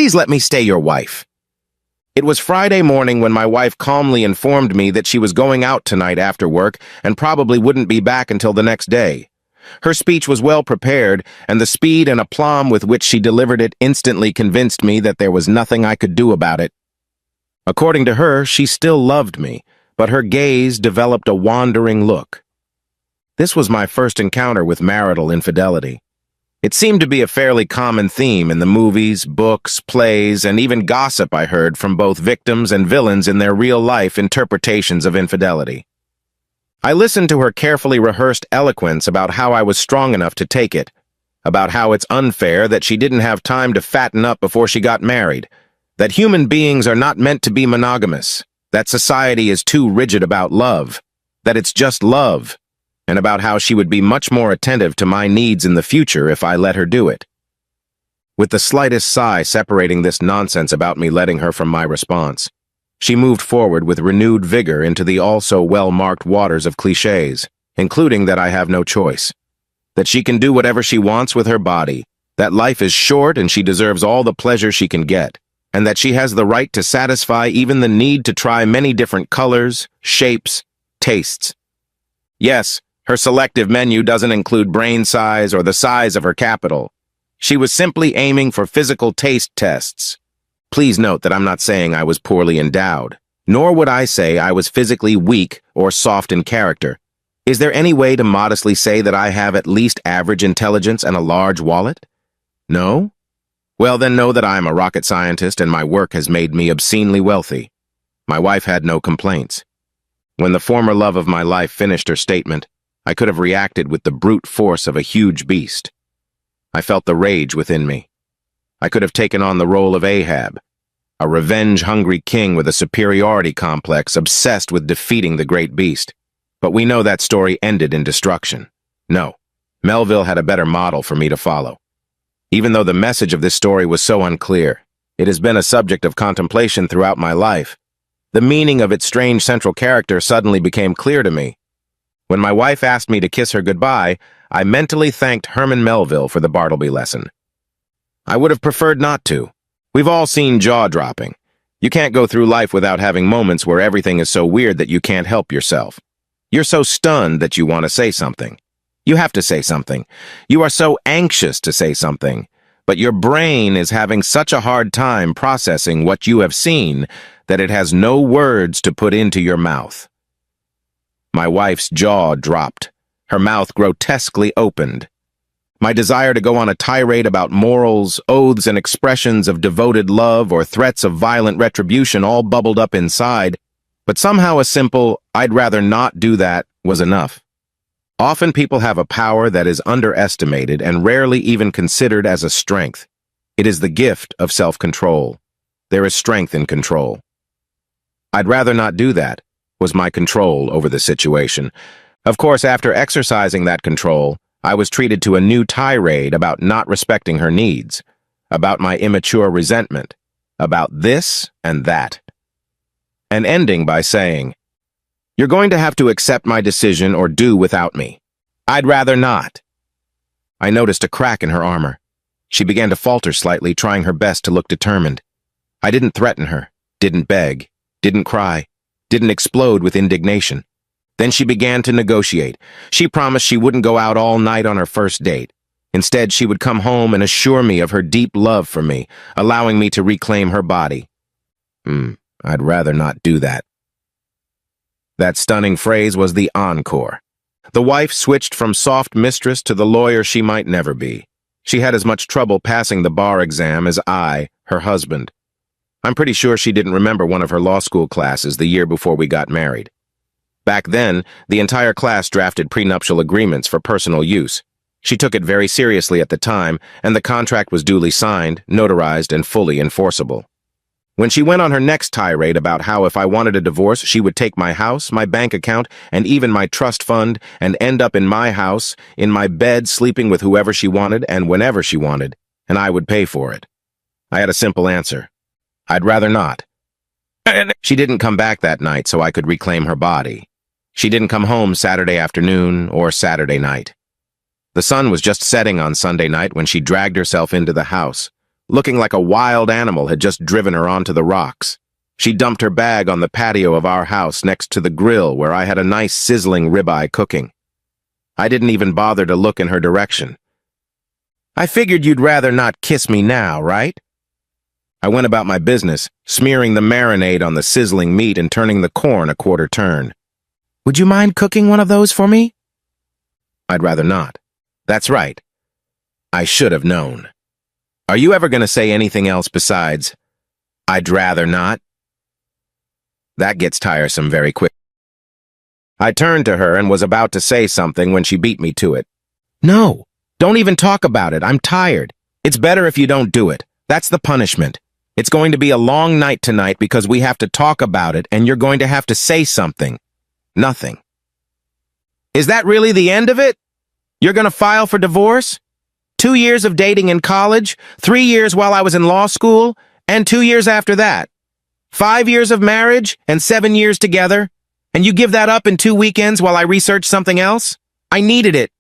Please let me stay your wife." It was Friday morning when my wife calmly informed me that she was going out tonight after work and probably wouldn't be back until the next day. Her speech was well prepared, and the speed and aplomb with which she delivered it instantly convinced me that there was nothing I could do about it. According to her, she still loved me, but her gaze developed a wandering look. This was my first encounter with marital infidelity. It seemed to be a fairly common theme in the movies, books, plays, and even gossip I heard from both victims and villains in their real-life interpretations of infidelity. I listened to her carefully rehearsed eloquence about how I was strong enough to take it, about how it's unfair that she didn't have time to fatten up before she got married, that human beings are not meant to be monogamous, that society is too rigid about love, that it's just love, and about how she would be much more attentive to my needs in the future if I let her do it. With the slightest sigh separating this nonsense about me letting her from my response, she moved forward with renewed vigor into the also well-marked waters of clichés, including that I have no choice, that she can do whatever she wants with her body, that life is short and she deserves all the pleasure she can get, and that she has the right to satisfy even the need to try many different colors, shapes, tastes. Yes, her selective menu doesn't include brain size or the size of her capital. She was simply aiming for physical taste tests. Please note that I'm not saying I was poorly endowed, nor would I say I was physically weak or soft in character. Is there any way to modestly say that I have at least average intelligence and a large wallet? No? Well, then know that I am a rocket scientist and my work has made me obscenely wealthy. My wife had no complaints. When the former love of my life finished her statement, I could have reacted with the brute force of a huge beast. I felt the rage within me. I could have taken on the role of Ahab, a revenge-hungry king with a superiority complex obsessed with defeating the great beast. But we know that story ended in destruction. No, Melville had a better model for me to follow. Even though the message of this story was so unclear, it has been a subject of contemplation throughout my life. The meaning of its strange central character suddenly became clear to me. When my wife asked me to kiss her goodbye, I mentally thanked Herman Melville for the Bartleby lesson. I would have preferred not to. We've all seen jaw-dropping. You can't go through life without having moments where everything is so weird that you can't help yourself. You're so stunned that you want to say something. You have to say something. You are so anxious to say something, but your brain is having such a hard time processing what you have seen that it has no words to put into your mouth. My wife's jaw dropped. Her mouth grotesquely opened. My desire to go on a tirade about morals, oaths, and expressions of devoted love or threats of violent retribution all bubbled up inside, but somehow a simple, "I'd rather not do that," was enough. Often people have a power that is underestimated and rarely even considered as a strength. It is the gift of self-control. There is strength in control. I'd rather not do that, was my control over the situation. Of course, after exercising that control, I was treated to a new tirade about not respecting her needs, about my immature resentment, about this and that, and ending by saying, "You're going to have to accept my decision or do without me. I'd rather not." I noticed a crack in her armor. She began to falter slightly, trying her best to look determined. I didn't threaten her, didn't beg, didn't cry, didn't explode with indignation. Then she began to negotiate. She promised she wouldn't go out all night on her first date. Instead, she would come home and assure me of her deep love for me, allowing me to reclaim her body. I'd rather not do that. That stunning phrase was the encore. The wife switched from soft mistress to the lawyer she might never be. She had as much trouble passing the bar exam as I, her husband. I'm pretty sure she didn't remember one of her law school classes the year before we got married. Back then, the entire class drafted prenuptial agreements for personal use. She took it very seriously at the time, and the contract was duly signed, notarized, and fully enforceable. When she went on her next tirade about how if I wanted a divorce, she would take my house, my bank account, and even my trust fund, and end up in my house, in my bed, sleeping with whoever she wanted and whenever she wanted, and I would pay for it, I had a simple answer. I'd rather not. She didn't come back that night so I could reclaim her body. She didn't come home Saturday afternoon or Saturday night. The sun was just setting on Sunday night when she dragged herself into the house, looking like a wild animal had just driven her onto the rocks. She dumped her bag on the patio of our house next to the grill where I had a nice sizzling ribeye cooking. I didn't even bother to look in her direction. "I figured you'd rather not kiss me now, right?" I went about my business, smearing the marinade on the sizzling meat and turning the corn a quarter turn. "Would you mind cooking one of those for me?" "I'd rather not." "That's right. I should have known. Are you ever going to say anything else besides, 'I'd rather not'?" That gets tiresome very quick. I turned to her and was about to say something when she beat me to it. "No, don't even talk about it. I'm tired. It's better if you don't do it. That's the punishment. It's going to be a long night tonight because we have to talk about it and you're going to have to say something." "Nothing." "Is that really the end of it? You're going to file for divorce? 2 years of dating in college, 3 years while I was in law school, and 2 years after that. 5 years of marriage and 7 years together, and you give that up in 2 weekends while I research something else? I needed it.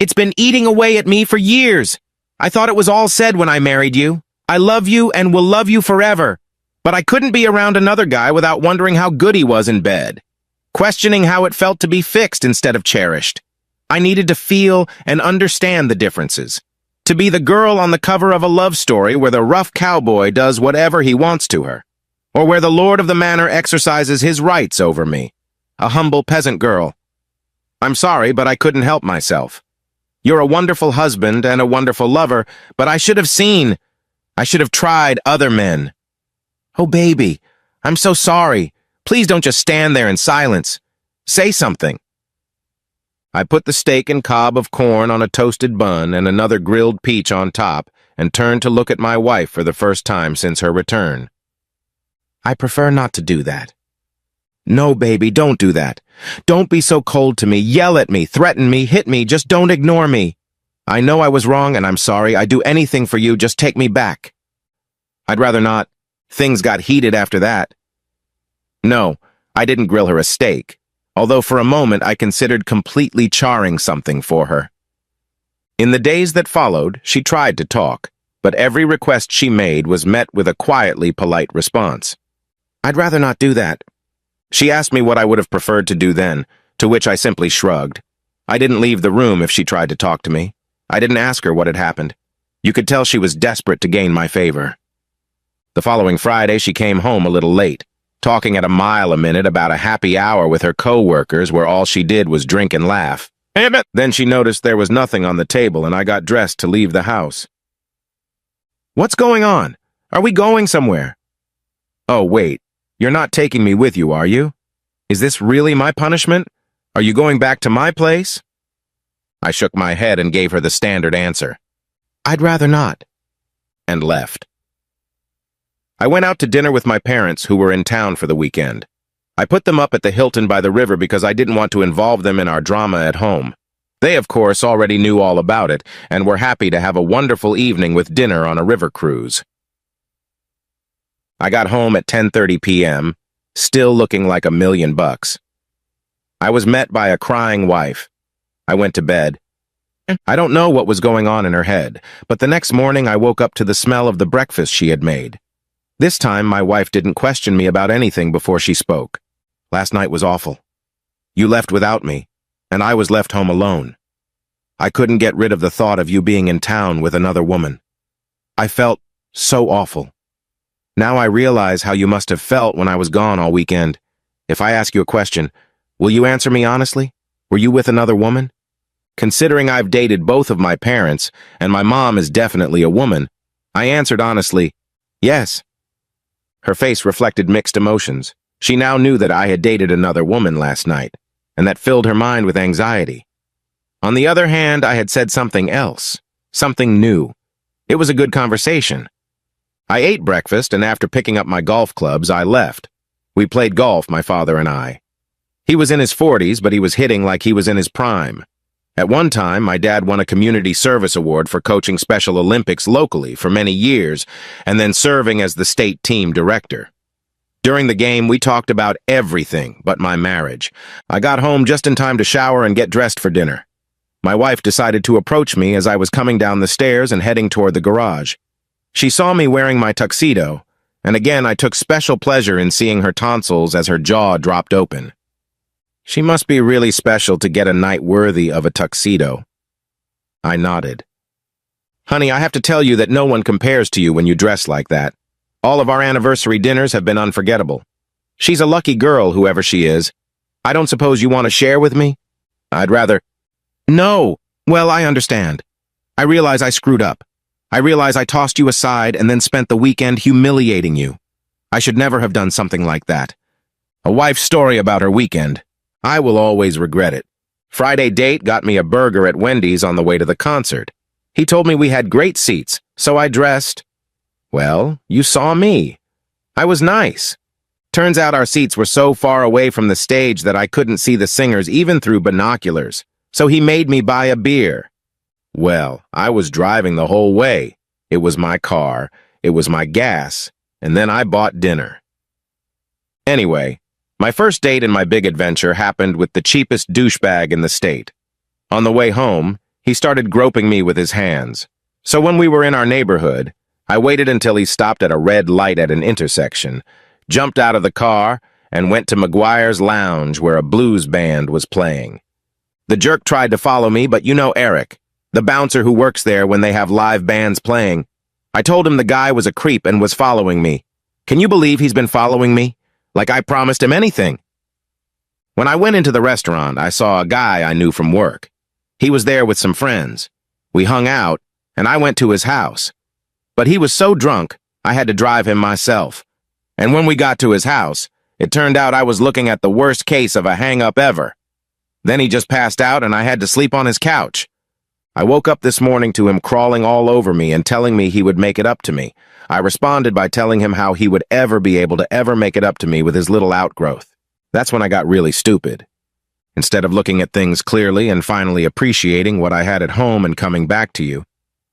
It's been eating away at me for years. I thought it was all said when I married you. I love you and will love you forever. But I couldn't be around another guy without wondering how good he was in bed, questioning how it felt to be fixed instead of cherished. I needed to feel and understand the differences, to be the girl on the cover of a love story where the rough cowboy does whatever he wants to her, or where the lord of the manor exercises his rights over me, a humble peasant girl. I'm sorry, but I couldn't help myself. You're a wonderful husband and a wonderful lover, but I should have tried other men. Oh, baby, I'm so sorry. Please don't just stand there in silence. Say something." I put the steak and cob of corn on a toasted bun and another grilled peach on top and turned to look at my wife for the first time since her return. "I prefer not to do that." "No, baby, don't do that. Don't be so cold to me. Yell at me, threaten me, hit me. Just don't ignore me. I know I was wrong and I'm sorry. I'd do anything for you. Just take me back." "I'd rather not." Things got heated after that. No, I didn't grill her a steak, although for a moment I considered completely charring something for her. In the days that followed, she tried to talk, but every request she made was met with a quietly polite response. "I'd rather not do that." She asked me what I would have preferred to do then, to which I simply shrugged. I didn't leave the room if she tried to talk to me. I didn't ask her what had happened. You could tell she was desperate to gain my favor. The following Friday, she came home a little late, talking at a mile a minute about a happy hour with her co-workers where all she did was drink and laugh. Then she noticed there was nothing on the table and I got dressed to leave the house. "What's going on? Are we going somewhere?" "Oh, wait. You're not taking me with you, are you? Is this really my punishment? Are you going back to my place?" I shook my head and gave her the standard answer. "I'd rather not," and left. I went out to dinner with my parents who were in town for the weekend. I put them up at the Hilton by the river because I didn't want to involve them in our drama at home. They, of course, already knew all about it and were happy to have a wonderful evening with dinner on a river cruise. I got home at 10:30 p.m., still looking like $1,000,000. I was met by a crying wife. I went to bed. I don't know what was going on in her head, but the next morning I woke up to the smell of the breakfast she had made. This time my wife didn't question me about anything before she spoke. "Last night was awful. You left without me, and I was left home alone. I couldn't get rid of the thought of you being in town with another woman. I felt so awful. Now I realize how you must have felt when I was gone all weekend. If I ask you a question, will you answer me honestly? Were you with another woman? Considering I've dated both of my parents, and my mom is definitely a woman, I answered honestly, yes." Her face reflected mixed emotions. She now knew that I had dated another woman last night, and that filled her mind with anxiety. On the other hand, I had said something else, something new. It was a good conversation. I ate breakfast, and after picking up my golf clubs, I left. We played golf, my father and I. He was in his 40s, but he was hitting like he was in his prime. At one time, my dad won a community service award for coaching Special Olympics locally for many years, and then serving as the state team director. During the game, we talked about everything but my marriage. I got home just in time to shower and get dressed for dinner. My wife decided to approach me as I was coming down the stairs and heading toward the garage. She saw me wearing my tuxedo, and again I took special pleasure in seeing her tonsils as her jaw dropped open. She must be really special to get a night worthy of a tuxedo. I nodded. Honey, I have to tell you that no one compares to you when you dress like that. All of our anniversary dinners have been unforgettable. She's a lucky girl, whoever she is. I don't suppose you want to share with me? I'd rather... No! Well, I understand. I realize I screwed up. I realize I tossed you aside and then spent the weekend humiliating you. I should never have done something like that. A wife's story about her weekend. I will always regret it. Friday date got me a burger at Wendy's on the way to the concert. He told me we had great seats, so I dressed. Well, you saw me. I was nice. Turns out our seats were so far away from the stage that I couldn't see the singers even through binoculars, so he made me buy a beer. Well, I was driving the whole way. It was my car, it was my gas, and then I bought dinner. Anyway, my first date in my big adventure happened with the cheapest douchebag in the state. On the way home, he started groping me with his hands. So when we were in our neighborhood, I waited until he stopped at a red light at an intersection, jumped out of the car, and went to McGuire's Lounge where a blues band was playing. The jerk tried to follow me, but you know Eric, the bouncer who works there when they have live bands playing. I told him the guy was a creep and was following me. Can you believe he's been following me? Like I promised him anything. When I went into the restaurant, I saw a guy I knew from work. He was there with some friends. We hung out, and I went to his house. But he was so drunk, I had to drive him myself. And when we got to his house, it turned out I was looking at the worst case of a hang-up ever. Then he just passed out and I had to sleep on his couch. I woke up this morning to him crawling all over me and telling me he would make it up to me. I responded by telling him how he would ever be able to ever make it up to me with his little outgrowth. That's when I got really stupid. Instead of looking at things clearly and finally appreciating what I had at home and coming back to you,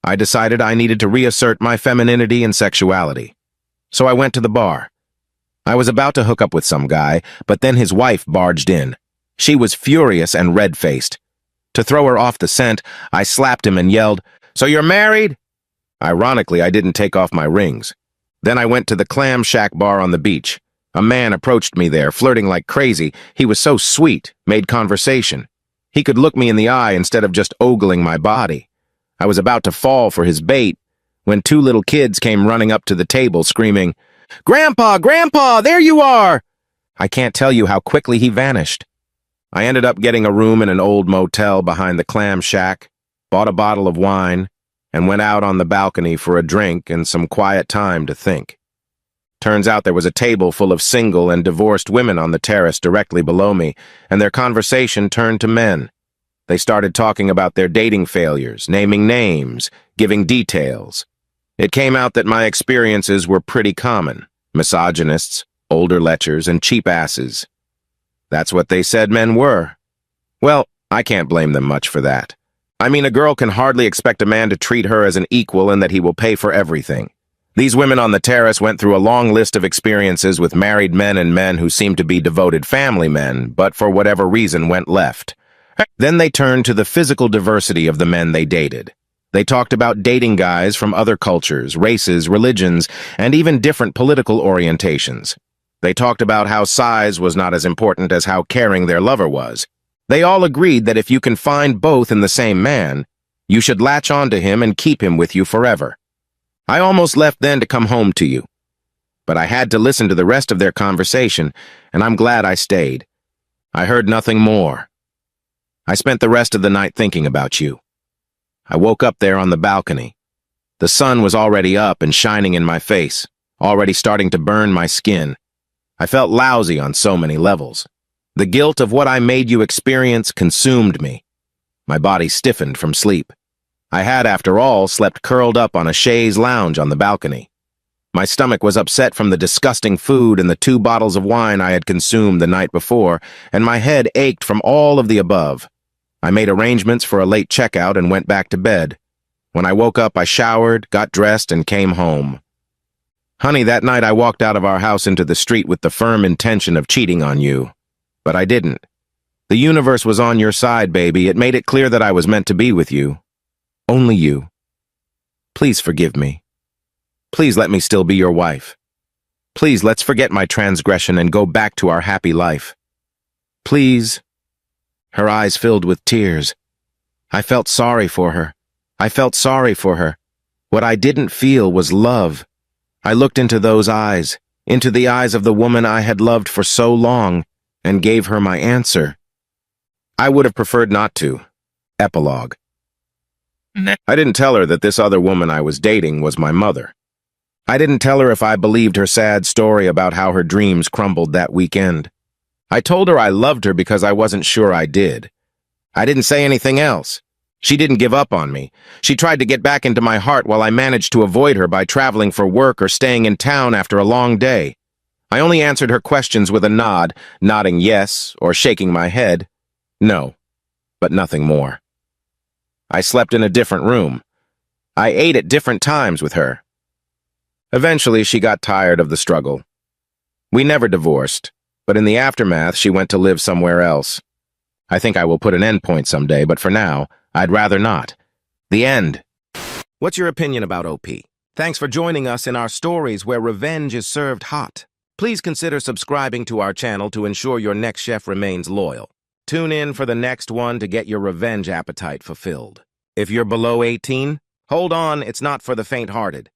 I decided I needed to reassert my femininity and sexuality. So I went to the bar. I was about to hook up with some guy, but then his wife barged in. She was furious and red-faced. To throw her off the scent, I slapped him and yelled, "So you're married?" Ironically, I didn't take off my rings. Then I went to the Clam Shack bar on the beach. A man approached me there, flirting like crazy. He was so sweet, made conversation. He could look me in the eye instead of just ogling my body. I was about to fall for his bait when two little kids came running up to the table screaming, "Grandpa, Grandpa, there you are!" I can't tell you how quickly he vanished. I ended up getting a room in an old motel behind the Clam Shack, bought a bottle of wine, and went out on the balcony for a drink and some quiet time to think. Turns out there was a table full of single and divorced women on the terrace directly below me, and their conversation turned to men. They started talking about their dating failures, naming names, giving details. It came out that my experiences were pretty common. Misogynists, older lechers, and cheap asses. That's what they said men were. Well, I can't blame them much for that. I mean, a girl can hardly expect a man to treat her as an equal and that he will pay for everything. These women on the terrace went through a long list of experiences with married men and men who seemed to be devoted family men, but for whatever reason went left. Then they turned to the physical diversity of the men they dated. They talked about dating guys from other cultures, races, religions, and even different political orientations. They talked about how size was not as important as how caring their lover was. They all agreed that if you can find both in the same man, you should latch onto him and keep him with you forever. I almost left then to come home to you. But I had to listen to the rest of their conversation, and I'm glad I stayed. I heard nothing more. I spent the rest of the night thinking about you. I woke up there on the balcony. The sun was already up and shining in my face, already starting to burn my skin. I felt lousy on so many levels. The guilt of what I made you experience consumed me. My body stiffened from sleep. I had, after all, slept curled up on a chaise lounge on the balcony. My stomach was upset from the disgusting food and the 2 bottles of wine I had consumed the night before, and my head ached from all of the above. I made arrangements for a late checkout and went back to bed. When I woke up, I showered, got dressed, and came home. Honey, that night I walked out of our house into the street with the firm intention of cheating on you. But I didn't. The universe was on your side, baby. It made it clear that I was meant to be with you. Only you. Please forgive me. Please let me still be your wife. Please, let's forget my transgression and go back to our happy life. Please." Her eyes filled with tears. I felt sorry for her. I felt sorry for her. What I didn't feel was love. I looked into those eyes, into the eyes of the woman I had loved for so long, and gave her my answer. I would have preferred not to. Epilogue. I didn't tell her that this other woman I was dating was my mother. I didn't tell her if I believed her sad story about how her dreams crumbled that weekend. I told her I loved her because I wasn't sure I did. I didn't say anything else. She didn't give up on me. She tried to get back into my heart while I managed to avoid her by traveling for work or staying in town after a long day. I only answered her questions with a nod, nodding yes or shaking my head. No, but nothing more. I slept in a different room. I ate at different times with her. Eventually, she got tired of the struggle. We never divorced, but in the aftermath, she went to live somewhere else. I think I will put an end point someday, but for now, I'd rather not. The end. What's your opinion about OP? Thanks for joining us in our stories where revenge is served hot. Please consider subscribing to our channel to ensure your next chef remains loyal. Tune in for the next one to get your revenge appetite fulfilled. If you're below 18, hold on, it's not for the faint-hearted.